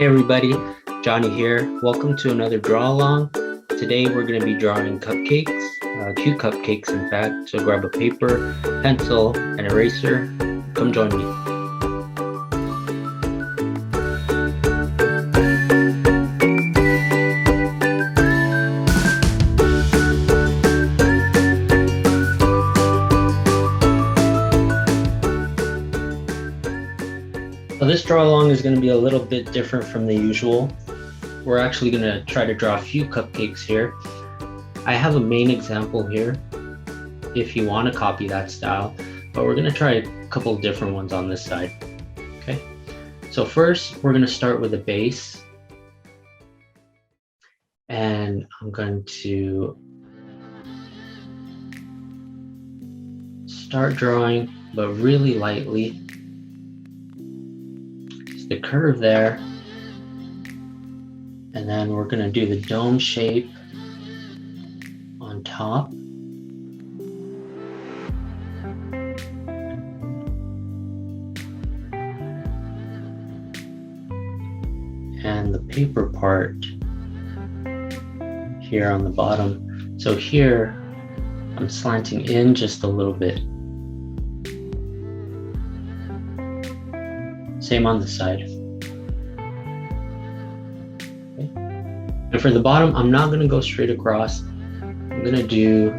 everybody, Jonny here. Welcome to another draw along. Today we're going to be drawing cupcakes, cute cupcakes in fact. So grab a paper, pencil, and eraser. Come join me. So this draw along is going to be a little bit different from the usual. We're actually going to try to draw a few cupcakes here. I have a main example here if you want to copy that style, but we're going to try a couple of different ones on this side. Okay, so first we're going to start with a base, and I'm going to start drawing, but really lightly. The curve there, and then we're going to do the dome shape on top. And the paper part here on the bottom. So here I'm slanting in just a little bit. Same on the side. Okay. And for the bottom, I'm not going to go straight across. I'm going to do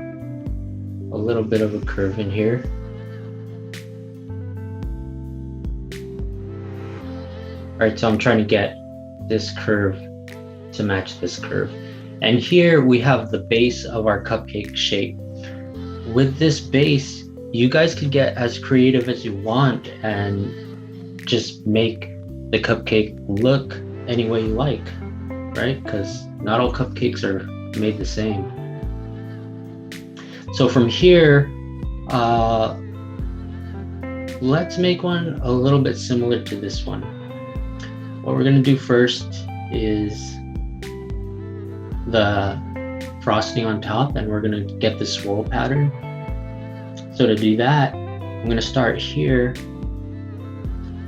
a little bit of a curve in here. All right, so I'm trying to get this curve to match this curve. And here we have the base of our cupcake shape. With this base, you guys could get as creative as you want and just make the cupcake look any way you like, right? Because not all cupcakes are made the same. So from here, let's make one a little bit similar to this one. What we're gonna do first is the frosting on top, and we're gonna get the swirl pattern. So to do that, I'm gonna start here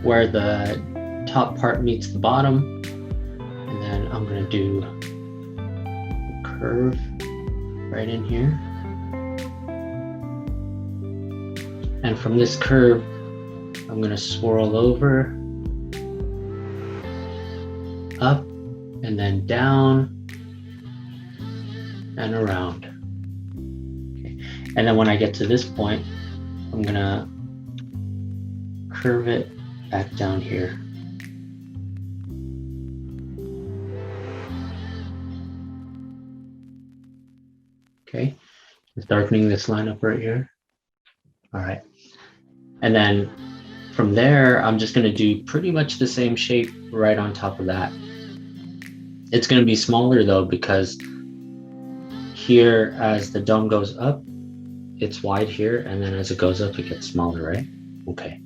where the top part meets the bottom, and then I'm going to do a curve right in here, and from this curve I'm going to swirl over, up, and then down and around. Okay. And then when I get to this point, I'm going to curve it back down here. Okay, just darkening this line up right here. All right, and then from there, I'm just going to do pretty much the same shape right on top of that. It's going to be smaller though, because here as the dome goes up, it's wide here, and then as it goes up, it gets smaller, right? Okay.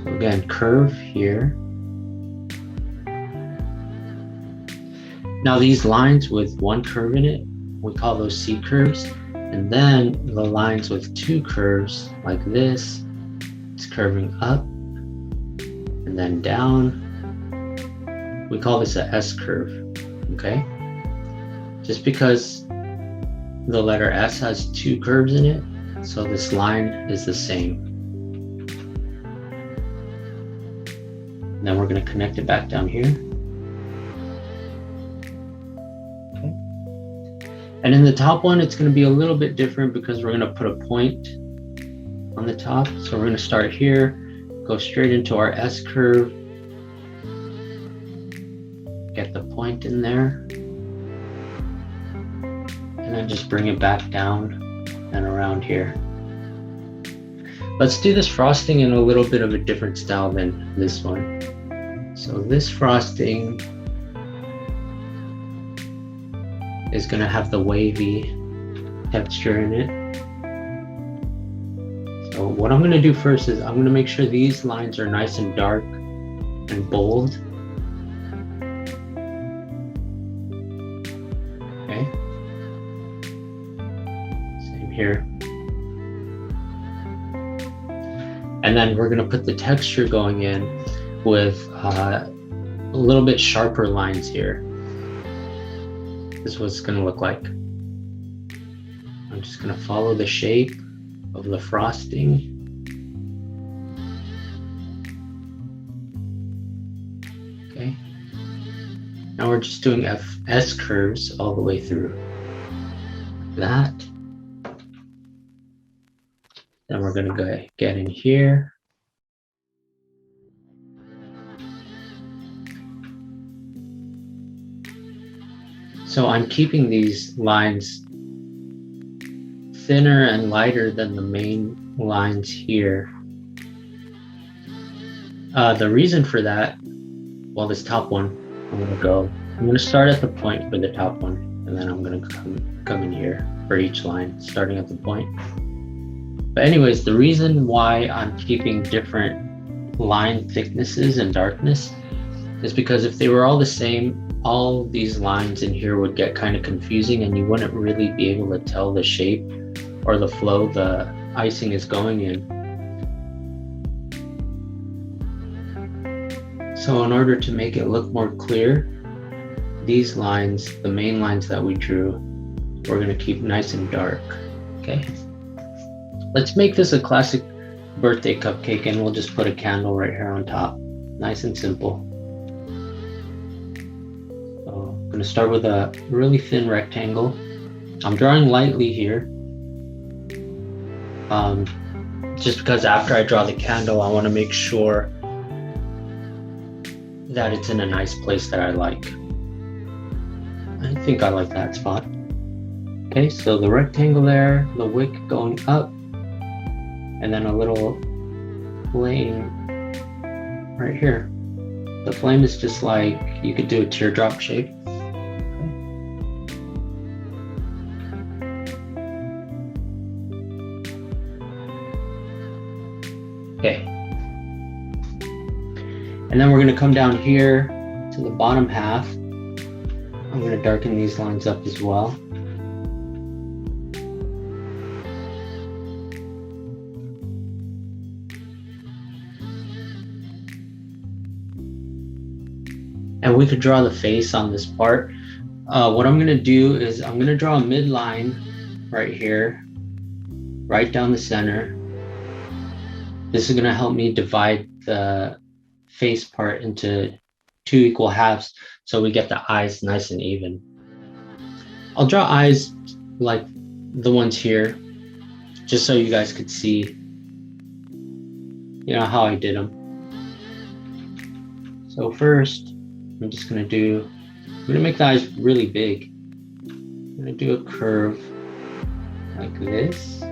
So again, curve here. Now these lines with one curve in it, we call those C curves. And then the lines with two curves like this, it's curving up and then down. We call this a S curve, okay? Just because the letter S has two curves in it, so this line is the same. And then we're going to connect it back down here. Okay. And in the top one, it's going to be a little bit different because we're going to put a point on the top. So we're going to start here, go straight into our S curve, get the point in there, and then just bring it back down and around here. Let's do this frosting in a little bit of a different style than this one. So this frosting is going to have the wavy texture in it. So what I'm going to do first is I'm going to make sure these lines are nice and dark and bold. Okay. Same here. And then we're going to put the texture going in with a little bit sharper lines here. This is what it's going to look like. I'm just going to follow the shape of the frosting. Okay. Now we're just doing S curves all the way through. That. Then we're going to go get in here. So I'm keeping these lines thinner and lighter than the main lines here. The reason for that, well, this top one, I'm going to start at the point for the top one, and then I'm going to come in here for each line, starting at the point. But anyways, the reason why I'm keeping different line thicknesses and darkness is because if they were all the same, all these lines in here would get kind of confusing and you wouldn't really be able to tell the shape or the flow the icing is going in. So in order to make it look more clear, these lines, the main lines that we drew, we're going to keep nice and dark. Okay. Let's make this a classic birthday cupcake, and we'll just put a candle right here on top. Nice and simple. So I'm going to start with a really thin rectangle. I'm drawing lightly here. Just because after I draw the candle, I want to make sure that it's in a nice place that I like. I think I like that spot. Okay, so the rectangle there, the wick going up, and then a little flame right here. The flame is just like, you could do a teardrop shape. Okay. And then we're going to come down here to the bottom half. I'm going to darken these lines up as well. And we could draw the face on this part. What I'm going to do is I'm going to draw a midline right here, right down the center. This is going to help me divide the face part into 2 equal halves so we get the eyes nice and even. I'll draw eyes like the ones here, just so you guys could see, you know, how I did them. So first, I'm just going to make the eyes really big. I'm going to do a curve like this,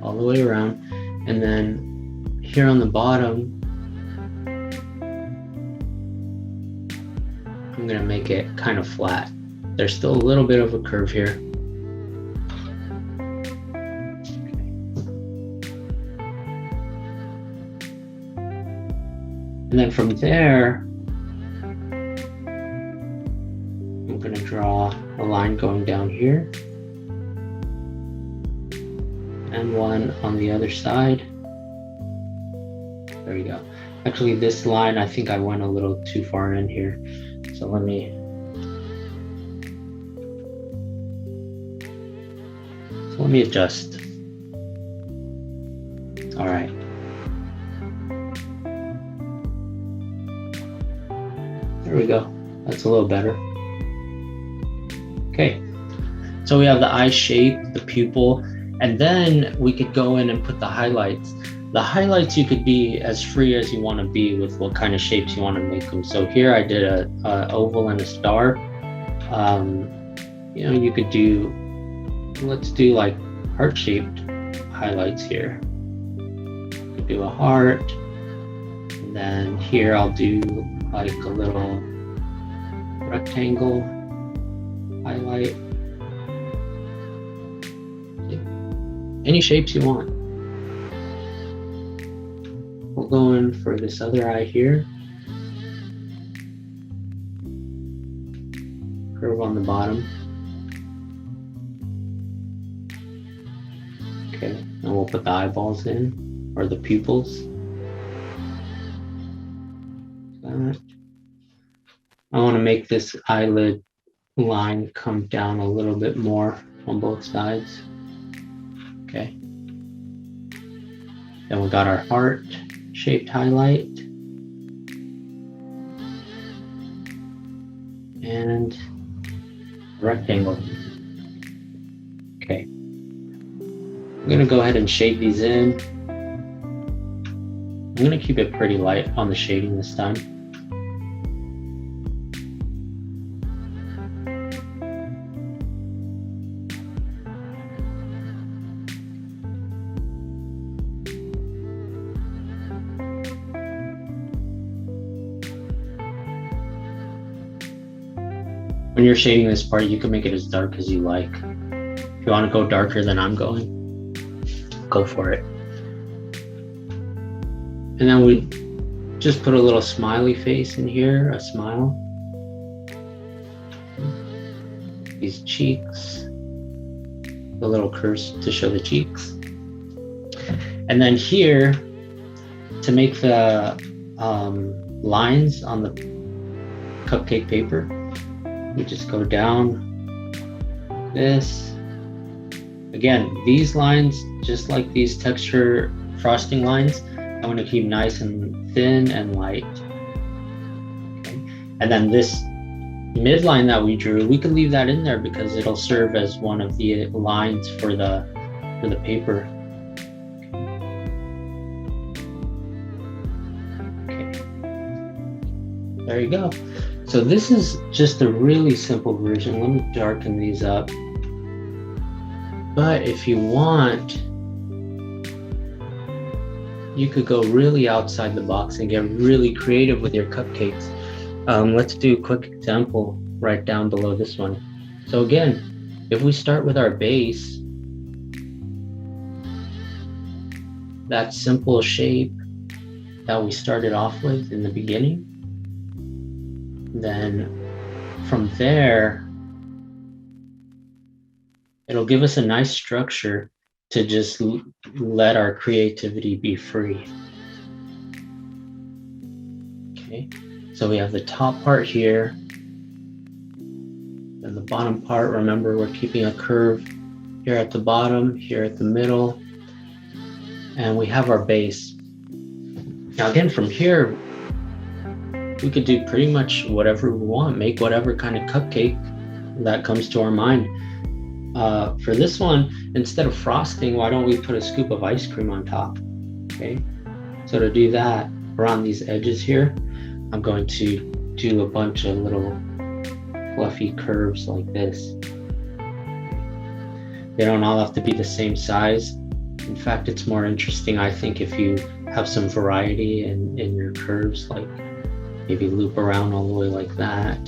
all the way around, and then here on the bottom, I'm going to make it kind of flat. There's still a little bit of a curve here. And then from there, I'm going to draw a line going down here and one on the other side. There we go. Actually, this line, I think I went a little too far in here. So let me adjust. All right. There we go. That's a little better. Okay. So we have the eye shape, the pupil, and then we could go in and put the highlights. The highlights, you could be as free as you want to be with what kind of shapes you want to make them. So here I did a oval and a star. You know, you could do, let's do like heart-shaped highlights here. You could do a heart, and then here I'll do like a little rectangle highlight. Any shapes you want. We'll go in for this other eye here. Curve on the bottom. Okay, and we'll put the eyeballs in, or the pupils. I want to make this eyelid line come down a little bit more on both sides. Okay. Then we got our heart shaped highlight. And rectangle. Okay. I'm going to go ahead and shade these in. I'm going to keep it pretty light on the shading this time. When you're shading this part, you can make it as dark as you like. If you want to go darker than I'm going, go for it. And then we just put a little smiley face in here, a smile. These cheeks, the little curves to show the cheeks. And then here, to make the lines on the cupcake paper, we just go down this. Again, these lines, just like these texture frosting lines, I'm going to keep nice and thin and light. Okay. And then this midline that we drew, we can leave that in there because it'll serve as one of the lines for the paper. Okay. There you go. So this is just a really simple version. Let me darken these up. But if you want, you could go really outside the box and get really creative with your cupcakes. Let's do a quick example right down below this one. So again, if we start with our base, that simple shape that we started off with in the beginning, then from there, it'll give us a nice structure to just let our creativity be free. Okay, so we have the top part here, and the bottom part, remember we're keeping a curve here at the bottom, here at the middle, and we have our base. Now again, from here, we could do pretty much whatever we want, make whatever kind of cupcake that comes to our mind. For this one, instead of frosting, why don't we put a scoop of ice cream on top? Okay, so to do that, around these edges here, I'm going to do a bunch of little fluffy curves like this. They don't all have to be the same size. In fact, it's more interesting, I think, if you have some variety in your curves, like maybe loop around all the way like that.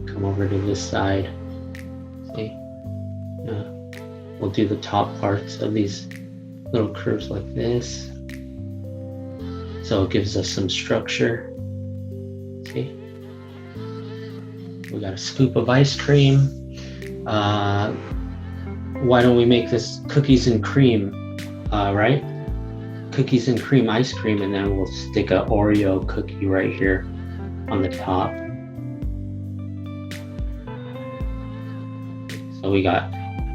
Come over to this side. See? We'll do the top parts of these little curves like this. So it gives us some structure. See? We got a scoop of ice cream. Why don't we make this cookies and cream, right? Cookies and cream ice cream, and then we'll stick an Oreo cookie right here on the top. So we got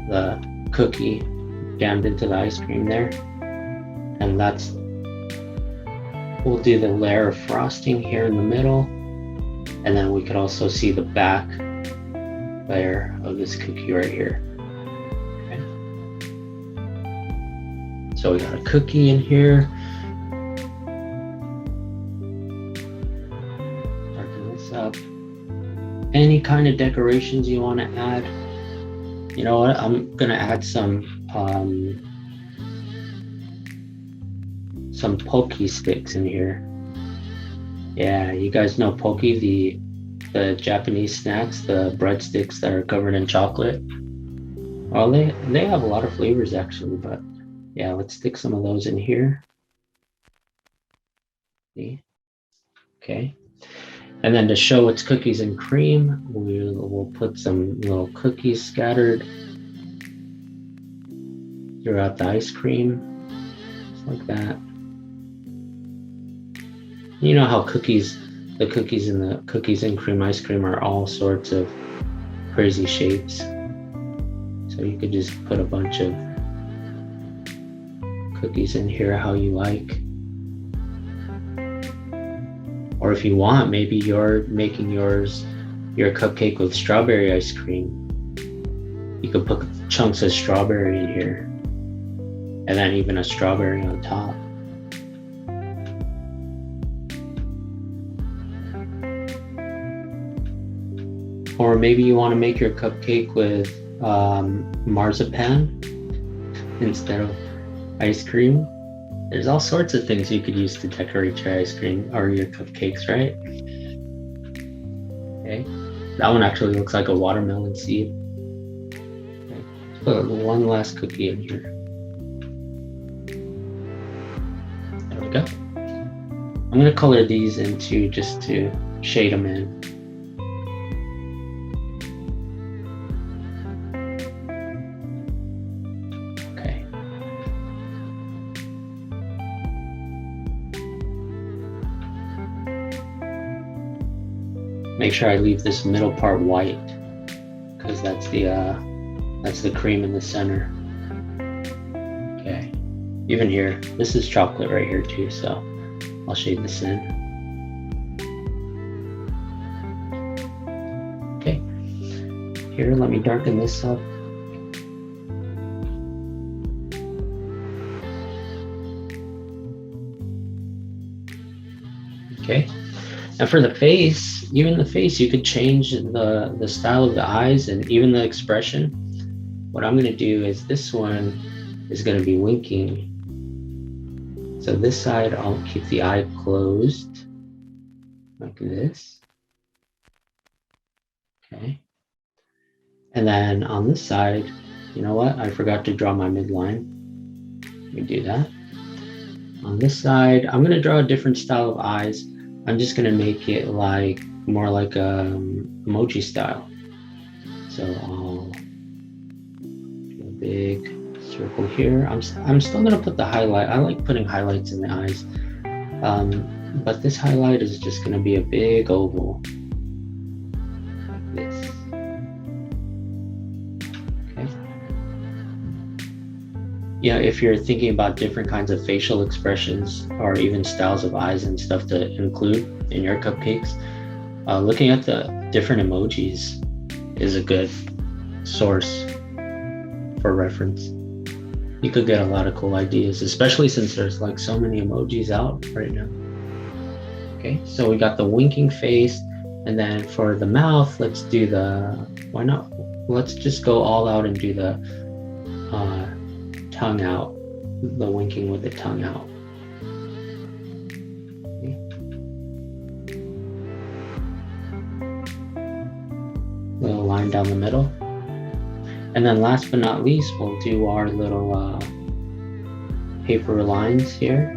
the cookie jammed into the ice cream there, and we'll do the layer of frosting here in the middle, and then we could also see the back layer of this cookie right here. Okay. So we got a cookie in here. Darken this up. Any kind of decorations you want to add. You know what? I'm gonna add some Poke sticks in here. Yeah, you guys know Poke, the Japanese snacks, the breadsticks that are covered in chocolate. Well, they have a lot of flavors actually, but yeah, let's stick some of those in here. See? Okay. And then to show it's cookies and cream, we'll put some little cookies scattered throughout the ice cream. like that. You know how the cookies in the cookies and cream ice cream are all sorts of crazy shapes. So you could just put a bunch of cookies in here how you like. Or if you want, maybe you're making your cupcake with strawberry ice cream. You could put chunks of strawberry in here, and then even a strawberry on top. Or maybe you want to make your cupcake with marzipan instead of ice cream. There's all sorts of things you could use to decorate your ice cream or your cupcakes, right? Okay, that one actually looks like a watermelon seed. Okay. Let's put one last cookie in here. There we go. I'm gonna color these into just to shade them in. Make sure I leave this middle part white because that's the cream in the center. Okay, even here, this is chocolate right here too, so I'll shade this in. Okay, here, let me darken this up. Okay. And for the face, even the face, you could change the style of the eyes and even the expression. What I'm gonna do is this one is gonna be winking. So this side, I'll keep the eye closed, like this. Okay. And then on this side, you know what? I forgot to draw my midline. Let me do that. On this side, I'm gonna draw a different style of eyes. I'm just gonna make it like more like a emoji style. So I'll do a big circle here. I'm still gonna put the highlight. I like putting highlights in the eyes, but this highlight is just gonna be a big oval like this. Okay. Yeah, if you're thinking about different kinds of facial expressions or even styles of eyes and stuff to include in your cupcakes, looking at the different emojis is a good source for reference. You could get a lot of cool ideas, especially since there's like so many emojis out right now. Okay, so we got the winking face, and then for the mouth, let's do why not? Let's just go all out and do the tongue out, the winking with the tongue out. Okay. Little line down the middle. And then last but not least, we'll do our little paper lines here,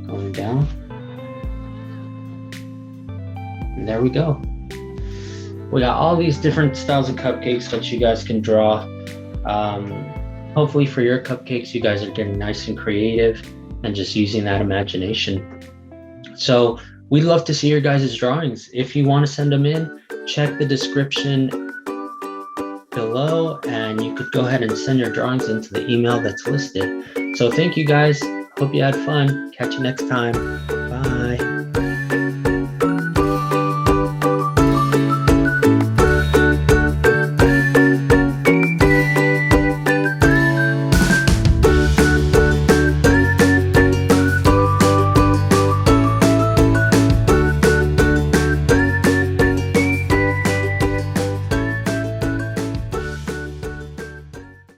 going down. And there we go. We got all these different styles of cupcakes that you guys can draw. Hopefully for your cupcakes, you guys are getting nice and creative and just using that imagination. So we'd love to see your guys' drawings. If you want to send them in, check the description below and you could go ahead and send your drawings into the email that's listed. So thank you guys. Hope you had fun. Catch you next time. Bye.